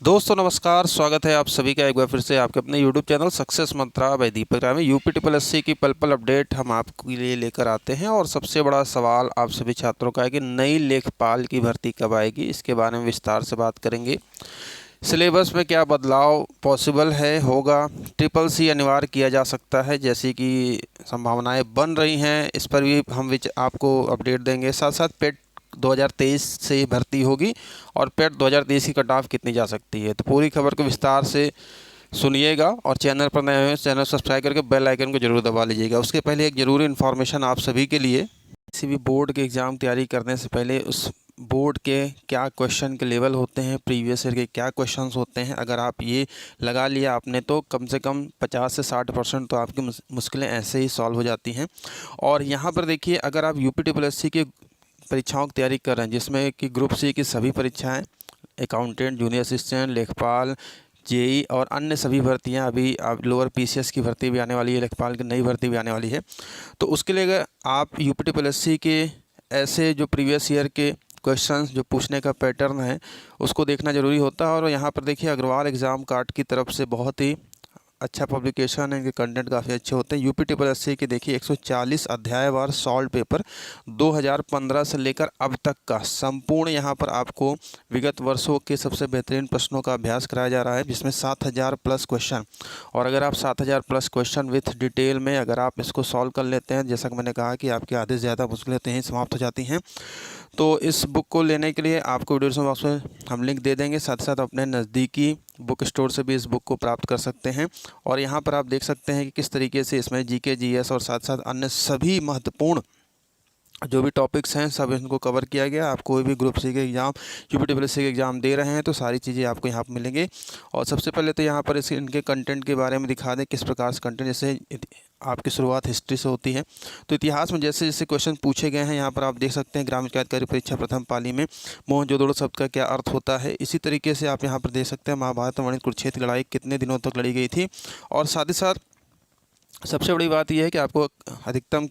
दोस्तों नमस्कार, स्वागत है आप सभी का एक बार फिर से आपके अपने यूट्यूब चैनल सक्सेस मंत्रा बाय दीपक राय में। यूपी ट्रिपल एससी की पल पल अपडेट हम आपके लिए लेकर आते हैं। और सबसे बड़ा सवाल आप सभी छात्रों का है कि नई लेखपाल की भर्ती कब आएगी, इसके बारे में विस्तार से बात करेंगे। सिलेबस में क्या बदलाव पॉसिबल है, होगा, ट्रिपल सी अनिवार्य किया जा सकता है जैसी कि संभावनाएं बन रही हैं, इस पर भी हम आपको अपडेट देंगे। साथ साथ पेट 2023 से भर्ती होगी और पेट 2023 की कट ऑफ कितनी जा सकती है, तो पूरी खबर को विस्तार से सुनिएगा। और चैनल पर नए हैं चैनल सब्सक्राइब करके बेल आइकन को जरूर दबा लीजिएगा। उसके पहले एक ज़रूरी इन्फॉर्मेशन आप सभी के लिए, किसी भी बोर्ड के एग्ज़ाम तैयारी करने से पहले उस बोर्ड के क्या क्वेश्चन के लेवल होते हैं, प्रीवियस ईयर के क्या क्वेश्चंस होते हैं, अगर आप ये लगा लिया आपने तो कम से कम 50 से 60% तो आपकी मुश्किलें ऐसे ही सॉल्व हो जाती हैं। और यहाँ पर देखिए, अगर आप यूपी ट्रिपल एससी की परीक्षाओं की तैयारी कर रहे हैं जिसमें कि ग्रुप सी की सभी परीक्षाएं, अकाउंटेंट, जूनियर असिस्टेंट, लेखपाल, जेई और अन्य सभी भर्तियां, अभी आप लोअर पीसीएस की भर्ती भी आने वाली है, लेखपाल की नई भर्ती भी आने वाली है। तो उसके लिए अगर आप यूपी ट्रिपल एससी के ऐसे जो प्रीवियस ईयर के क्वेश्चंस जो पूछने का पैटर्न है उसको देखना ज़रूरी होता है। और यहाँ पर देखिए, अग्रवाल एग्ज़ाम कार्ड की तरफ से बहुत ही अच्छा पब्लिकेशन है, इनके कंटेंट काफ़ी अच्छे होते हैं। यूपी ट्रिपल एससी के देखिए 140 अध्यायवार सॉल्व पेपर 2015 से लेकर अब तक का संपूर्ण यहाँ पर आपको विगत वर्षों के सबसे बेहतरीन प्रश्नों का अभ्यास कराया जा रहा है, जिसमें 7000 प्लस क्वेश्चन। और अगर आप 7000 प्लस क्वेश्चन विथ डिटेल में अगर आप इसको सॉल्व कर लेते हैं, जैसा कि मैंने कहा कि आपकी आधे से ज़्यादा मुश्किलें ही समाप्त हो जाती हैं। तो इस बुक को लेने के लिए आपको वीडियो डिस्क्रिप्शन बॉक्स में हम लिंक दे देंगे, साथ साथ अपने नज़दीकी बुक स्टोर से भी इस बुक को प्राप्त कर सकते हैं। और यहाँ पर आप देख सकते हैं कि किस तरीके से इसमें जीके, जीएस और साथ साथ अन्य सभी महत्वपूर्ण जो भी टॉपिक्स हैं सब इनको कवर किया गया। आप कोई भी ग्रुप सी के एग्ज़ाम, यूपी ट्रिपल एससी के एग्ज़ाम दे रहे हैं तो सारी चीज़ें आपको यहाँ पर मिलेंगे। और सबसे पहले तो यहाँ पर इनके कंटेंट के बारे में दिखा दें, किस प्रकार से कंटेंट, जैसे आपकी शुरुआत हिस्ट्री से होती है तो इतिहास में जैसे जैसे क्वेश्चन पूछे गए हैं यहाँ पर आप देख सकते हैं। ग्राम अधिकारी परीक्षा प्रथम पाली में मोहनजोदड़ो शब्द का क्या अर्थ होता है। इसी तरीके से आप यहाँ पर देख सकते हैं महाभारत में वर्णित कुरुक्षेत्र लड़ाई कितने दिनों तक लड़ी गई थी। और साथ ही साथ सबसे बड़ी बात यह है कि आपको अधिकतम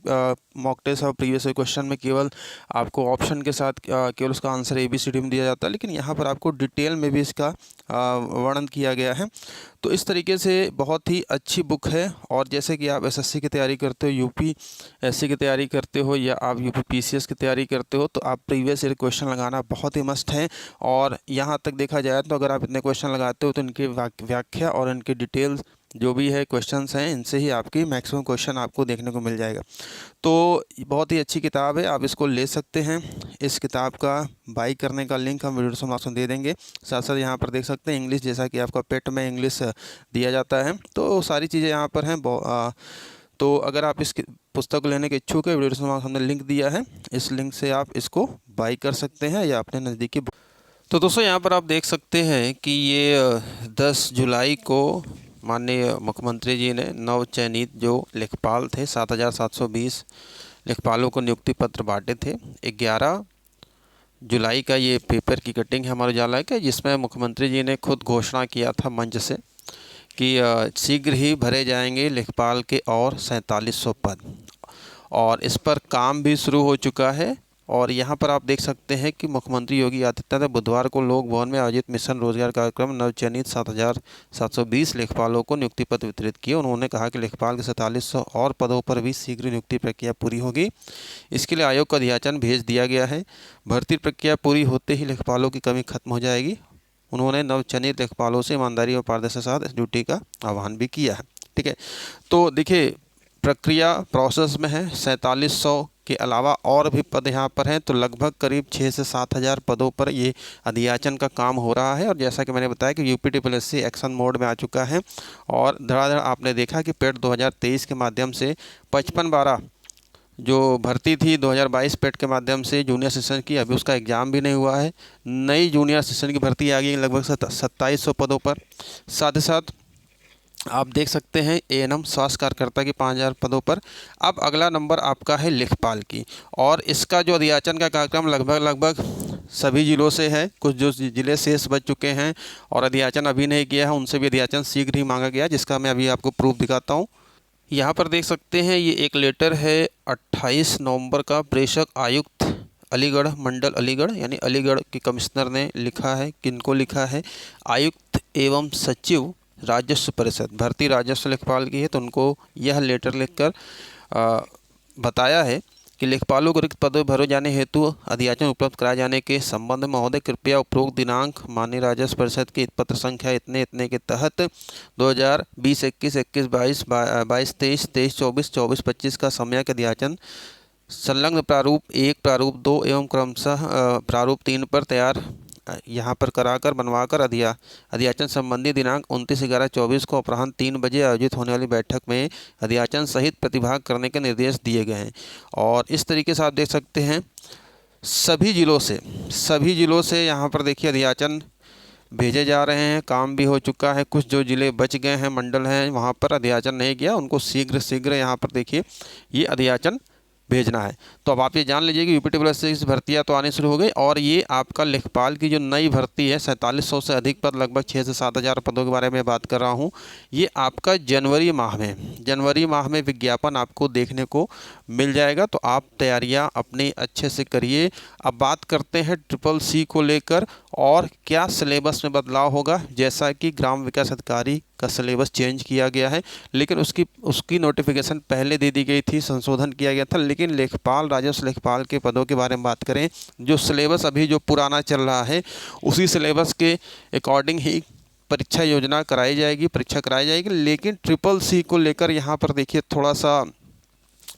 मॉक टेस्ट और प्रीवियस क्वेश्चन में केवल आपको ऑप्शन के साथ केवल उसका आंसर ABCD में दिया जाता है, लेकिन यहाँ पर आपको डिटेल में भी इसका वर्णन किया गया है। तो इस तरीके से बहुत ही अच्छी बुक है। और जैसे कि आप एसएससी की तैयारी करते हो, यूपी एससी की तैयारी करते हो या आप यूपी पीसीएस की तैयारी करते हो, तो आप प्रीवियस ईयर क्वेश्चन लगाना बहुत ही मस्ट है। और यहाँ तक देखा जाए तो अगर आप इतने क्वेश्चन लगाते हो तो इनकी व्याख्या और इनकी डिटेल्स जो भी है क्वेश्चंस हैं, इनसे ही आपकी मैक्सिमम क्वेश्चन आपको देखने को मिल जाएगा। तो बहुत ही अच्छी किताब है, आप इसको ले सकते हैं। इस किताब का बाई करने का लिंक हम वीडियो डिस्क्रिप्शन में देंगे। साथ साथ यहाँ पर देख सकते हैं इंग्लिश, जैसा कि आपका पेट में इंग्लिश दिया जाता है, तो सारी चीज़ें यहाँ पर हैं। तो अगर आप इस पुस्तक को लेने के इच्छुक है, वीडियो डिस्क्रिप्शन में हमने लिंक दिया है, इस लिंक से आप इसको बाई कर सकते हैं या अपने नज़दीकी। तो दोस्तों यहाँ पर आप देख सकते हैं कि ये 10 जुलाई को माननीय मुख्यमंत्री जी ने नव चयनित जो लेखपाल थे 7720 लेखपालों को नियुक्ति पत्र बांटे थे। 11 जुलाई का ये पेपर की कटिंग है हमारे उजाला का, जिसमें मुख्यमंत्री जी ने खुद घोषणा किया था मंच से कि शीघ्र ही भरे जाएंगे लेखपाल के और 4700 पद, और इस पर काम भी शुरू हो चुका है। और यहाँ पर आप देख सकते हैं कि मुख्यमंत्री योगी आदित्यनाथ बुधवार को लोक भवन में आयोजित मिशन रोजगार कार्यक्रम नवचयनित 7720 लेखपालों को नियुक्ति पत्र वितरित किए। उन्होंने कहा कि लेखपाल के 4700 और पदों पर भी शीघ्र नियुक्ति प्रक्रिया पूरी होगी। इसके लिए आयोग का अधियाचन भेज दिया गया है। भर्ती प्रक्रिया पूरी होते ही लेखपालों की कमी खत्म हो जाएगी। उन्होंने नवचयनित लेखपालों से ईमानदारी और पारदर्शिता के साथ इस ड्यूटी का आह्वान भी किया है। ठीक है, तो देखिए प्रक्रिया प्रोसेस में है। 4700 के अलावा और भी पद यहाँ पर हैं, तो लगभग करीब 6 से 7 हज़ार पदों पर ये अधियाचन का काम हो रहा है। और जैसा कि मैंने बताया कि UP triple SC action mode में आ चुका है। और धड़ाधड़ आपने देखा कि पेट 2023 के माध्यम से 55-12 जो भर्ती थी 2022 पेट के माध्यम से जूनियर असिस्टेंट की, अभी उसका एग्ज़ाम भी नहीं हुआ है। नई जूनियर असिस्टेंट की भर्ती आ गई लगभग 2700 पदों पर। साथ ही साथ आप देख सकते हैं एएनएम स्वास्थ्य कार्यकर्ता की 5000 पदों पर। अब अगला नंबर आपका है लेखपाल की, और इसका जो अधियाचन का कार्यक्रम लगभग सभी जिलों से है। कुछ जो जिले शेष बच चुके हैं और अधियाचन अभी नहीं किया है, उनसे भी अधियाचन शीघ्र ही मांगा गया, जिसका मैं अभी आपको प्रूफ दिखाता हूँ। यहाँ पर देख सकते हैं ये एक लेटर है 28 नवंबर का प्रेषक आयुक्त अलीगढ़ मंडल अलीगढ़ यानी अलीगढ़ के कमिश्नर ने लिखा है। किनको लिखा है? आयुक्त एवं सचिव राजस्व परिषद, भर्ती राजस्व लेखपाल की है, तो उनको यह लेटर लिखकर बताया है कि लेखपालों को रिक्त पदों भरे जाने हेतु अधियाचन उपलब्ध कराए जाने के संबंध में महोदय कृपया उपरोक्त दिनांक माननीय राजस्व परिषद की पत्र संख्या इतने इतने के तहत 2020 21 21 22 22 23 23 24 24 25 का सम्यक अधियाचन संलग्न प्रारूप 1 प्रारूप 2 एवं क्रमशः प्रारूप 3 पर तैयार यहाँ पर कराकर बनवाकर अधियाचन संबंधी दिनांक 29/11/24 को अपराह्न 3 बजे आयोजित होने वाली बैठक में अधियाचन सहित प्रतिभाग करने के निर्देश दिए गए हैं। और इस तरीके से आप देख सकते हैं सभी जिलों से यहाँ पर देखिए अधियाचन भेजे जा रहे हैं। काम भी हो चुका है, कुछ जो जिले बच गए हैं, मंडल हैं, वहाँ पर अधियाचन नहीं किया, उनको शीघ्र यहाँ पर देखिए ये अधियाचन भेजना है। तो अब आप ये जान लीजिए कि यूपीटीपीएससी की भर्तियाँ तो आनी शुरू हो गई और ये आपका लेखपाल की जो नई भर्ती है 4700 से अधिक पद, लगभग 6 से 7 हज़ार पदों के बारे में बात कर रहा हूँ। ये आपका जनवरी माह में विज्ञापन आपको देखने को मिल जाएगा। तो आप तैयारियाँ अपनी अच्छे से करिए। अब बात करते हैं ट्रिपल-सी को लेकर और क्या सिलेबस में बदलाव होगा। जैसा कि ग्राम विकास अधिकारी का सिलेबस चेंज किया गया है, लेकिन उसकी नोटिफिकेशन पहले दे दी गई थी, संशोधन किया गया था। लेकिन लेखपाल, राजस्व लेखपाल के पदों के बारे में बात करें, जो सिलेबस अभी जो पुराना चल रहा है उसी सिलेबस के अकॉर्डिंग ही परीक्षा योजना कराई जाएगी। लेकिन ट्रिपल-सी को लेकर यहाँ पर देखिए थोड़ा सा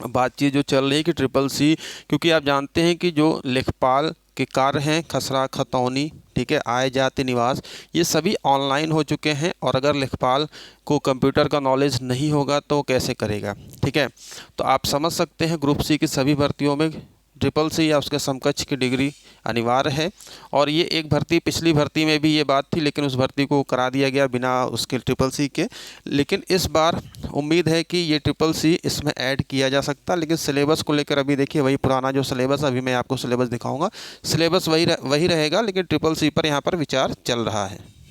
बातचीत जो चल रही है कि ट्रिपल-सी, क्योंकि आप जानते हैं कि जो लेखपाल के कार्य हैं खसरा खतौनी, ठीक है, आय जाति निवास, ये सभी ऑनलाइन हो चुके हैं। और अगर लेखपाल को कंप्यूटर का नॉलेज नहीं होगा तो कैसे करेगा, ठीक है। तो आप समझ सकते हैं ग्रुप सी की सभी भर्तियों में ट्रिपल-सी या उसके समकक्ष की डिग्री अनिवार्य है। और ये एक भर्ती, पिछली भर्ती में भी ये बात थी, लेकिन उस भर्ती को करा दिया गया बिना उसके ट्रिपल-सी के। लेकिन इस बार उम्मीद है कि ये ट्रिपल-सी इसमें ऐड किया जा सकता है। लेकिन सिलेबस को लेकर अभी देखिए वही पुराना जो सिलेबस, अभी मैं आपको सिलेबस दिखाऊंगा, सिलेबस वही रहेगा, लेकिन ट्रिपल-सी पर यहाँ पर विचार चल रहा है।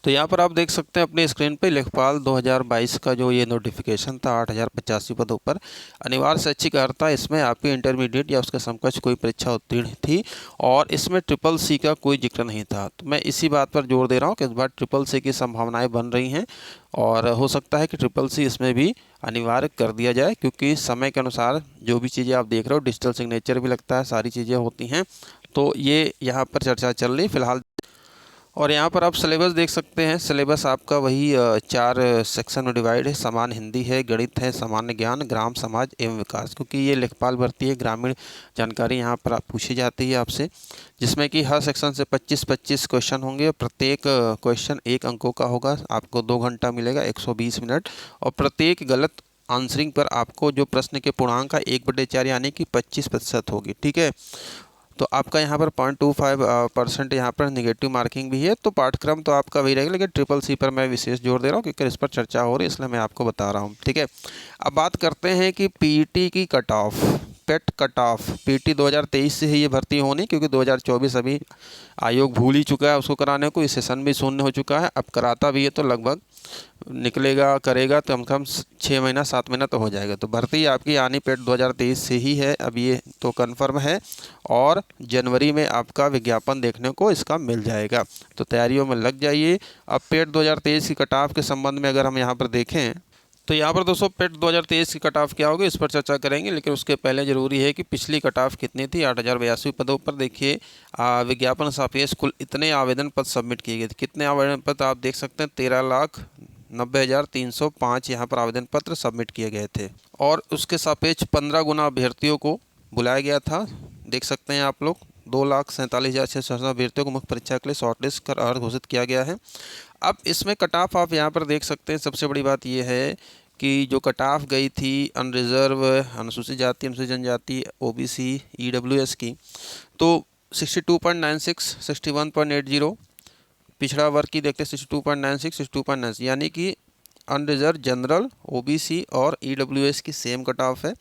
तो यहाँ पर आप देख सकते हैं अपनी स्क्रीन पे लेखपाल 2022 का जो ये नोटिफिकेशन था 8085 पदों पर अनिवार्य शैक्षिक अर्हता, इसमें आपकी इंटरमीडिएट या उसके समकक्ष कोई परीक्षा उत्तीर्ण थी और इसमें ट्रिपल-सी का कोई जिक्र नहीं था। तो मैं इसी बात पर जोर दे रहा हूँ कि इस बार ट्रिपल-सी की संभावनाएं बन रही हैं और हो सकता है कि ट्रिपल-सी इसमें भी अनिवार्य कर दिया जाए, क्योंकि समय के अनुसार जो भी चीज़ें आप देख रहे हो, डिजिटल सिग्नेचर भी लगता है, सारी चीज़ें होती हैं। तो ये यहाँ पर चर्चा चल रही फिलहाल। और यहाँ पर आप सिलेबस देख सकते हैं। सिलेबस आपका वही 4 सेक्शन में डिवाइड है। समान हिंदी है, गणित है, सामान्य ज्ञान, ग्राम समाज एवं विकास, क्योंकि ये लेखपाल भर्ती है, ग्रामीण जानकारी यहाँ पर पूछी जाती है आपसे, जिसमें कि हर सेक्शन से 25-25 क्वेश्चन होंगे। प्रत्येक क्वेश्चन 1 अंकों का होगा। आपको 2 घंटा मिलेगा, 120 मिनट। और प्रत्येक गलत आंसरिंग पर आपको जो प्रश्न के पूर्णांक का 1/4 यानी कि 25% होगी, ठीक है। तो आपका यहाँ पर 0.25% यहाँ पर निगेटिव मार्किंग भी है। तो पाठ्यक्रम तो आपका वही रहेगा, लेकिन ट्रिपल-सी पर मैं विशेष जोर दे रहा हूँ क्योंकि इस पर चर्चा हो रही है, इसलिए मैं आपको बता रहा हूँ, ठीक है। अब बात करते हैं कि पीईटी की कट ऑफ, पेट कट ऑफ। पीईटी 2023 से ही ये भर्ती होनी, क्योंकि 2024 अभी आयोग भूल ही चुका है उसको कराने को। इस सेशन भी शून्य हो चुका है, अब कराता भी है तो लगभग करेगा तो कम से कम 6 महीना 7 महीना तो हो जाएगा। तो भर्ती आपकी आनी पेट 2023 से ही है, अब ये तो कन्फर्म है। और जनवरी में आपका विज्ञापन देखने को इसका मिल जाएगा, तो तैयारियों में लग जाइए। अब पेट 2023 की कट ऑफ के संबंध में अगर हम यहाँ पर देखें तो यहाँ पर दोस्तों पेट 2023 की कट ऑफ क्या होगी इस पर चर्चा करेंगे, लेकिन उसके पहले ज़रूरी है कि पिछली कट ऑफ कितनी थी। 8082 पदों पर देखिए विज्ञापन सापेक्ष कुल इतने आवेदन पत्र सबमिट किए गए थे। कितने आवेदन पत्र आप देख सकते हैं, 13,90,305 यहाँ पर आवेदन पत्र सबमिट किए गए थे। और उसके सापेक्ष 15 गुना अभ्यर्थियों को बुलाया गया था। देख सकते हैं आप लोग 2,47,600 अभ्यर्थियों को मुख्य परीक्षा के लिए शॉर्टलिस्ट कर अर्ह घोषित किया गया है। अब इसमें कट ऑफ आप यहाँ पर देख सकते हैं। सबसे बड़ी बात यह है कि जो कट ऑफ गई थी अनरिजर्व, अनुसूचित जाति, अनुसूचित जनजाति, ओबीसी, ईडब्ल्यूएस की, तो 62.96, 61.80, पिछड़ा वर्ग की देखते हैं 62.96, 62.96, यानी कि अनरिजर्व, जनरल, ओबीसी और ईडब्ल्यूएस की सेम कट ऑफ है।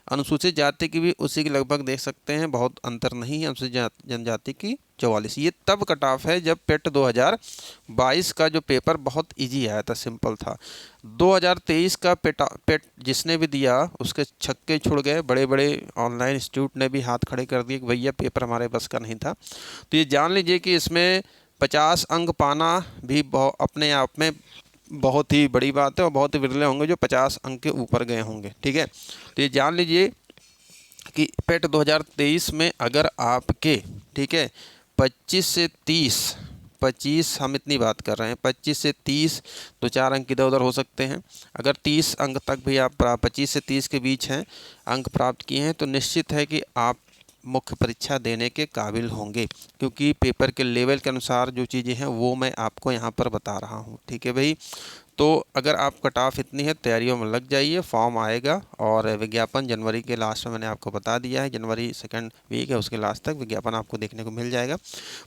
अनुसूचित जाति की भी उसी की लगभग देख सकते हैं, बहुत अंतर नहीं है। अनुसूचित जनजाति की 44। ये तब कट ऑफ है जब पेट 2022 का जो पेपर बहुत इजी आया था, सिंपल था। 2023 का पेट जिसने भी दिया उसके छक्के छुड़ गए। बड़े बड़े ऑनलाइन इंस्टीट्यूट ने भी हाथ खड़े कर दिए कि भैया पेपर हमारे बस का नहीं था। तो ये जान लीजिए कि इसमें 50 अंक पाना भी अपने आप में बहुत ही बड़ी बात है और बहुत ही विरले होंगे जो 50 अंक के ऊपर गए होंगे। ठीक है, तो ये जान लीजिए कि पेट 2023 में अगर आपके, ठीक है, 25 से 25 हम इतनी बात कर रहे हैं, 25 से 30 दो चार अंक इधर उधर हो सकते हैं। अगर 30 अंक तक भी आप 25 से 30 के बीच हैं अंक प्राप्त किए हैं तो निश्चित है कि आप मुख्य परीक्षा देने के काबिल होंगे, क्योंकि पेपर के लेवल के अनुसार जो चीज़ें हैं वो मैं आपको यहाँ पर बता रहा हूँ। ठीक है भाई, तो अगर आप कट ऑफ इतनी है, तैयारियों में लग जाइए। फॉर्म आएगा और विज्ञापन जनवरी के लास्ट में मैंने आपको बता दिया है, जनवरी सेकंड वीक है उसके लास्ट तक विज्ञापन आपको देखने को मिल जाएगा।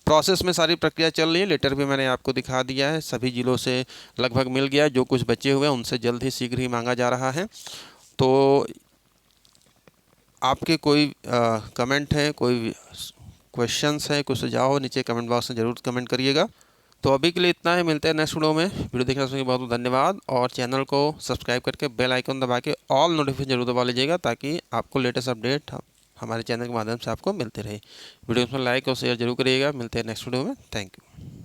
प्रोसेस में सारी प्रक्रिया चल रही है। लेटर भी मैंने आपको दिखा दिया है, सभी जिलों से लगभग मिल गया। जो कुछ बचे हुए हैं उनसे जल्द ही शीघ्र ही मांगा जा रहा है। तो आपके कोई कमेंट हैं, कोई क्वेश्चंस हैं, कोई सुझाव हो, नीचे कमेंट बॉक्स में ज़रूर कमेंट करिएगा। तो अभी के लिए इतना है, मिलते हैं नेक्स्ट वीडियो में। वीडियो देखने के लिए बहुत बहुत धन्यवाद और चैनल को सब्सक्राइब करके बेल आइकन दबा के ऑल नोटिफिकेशन जरूर दबा लीजिएगा ताकि आपको लेटेस्ट अपडेट हमारे चैनल के माध्यम से आपको मिलते रहे। वीडियो में लाइक और शेयर जरूर करिएगा। मिलते हैं नेक्स्ट वीडियो में। Thank you.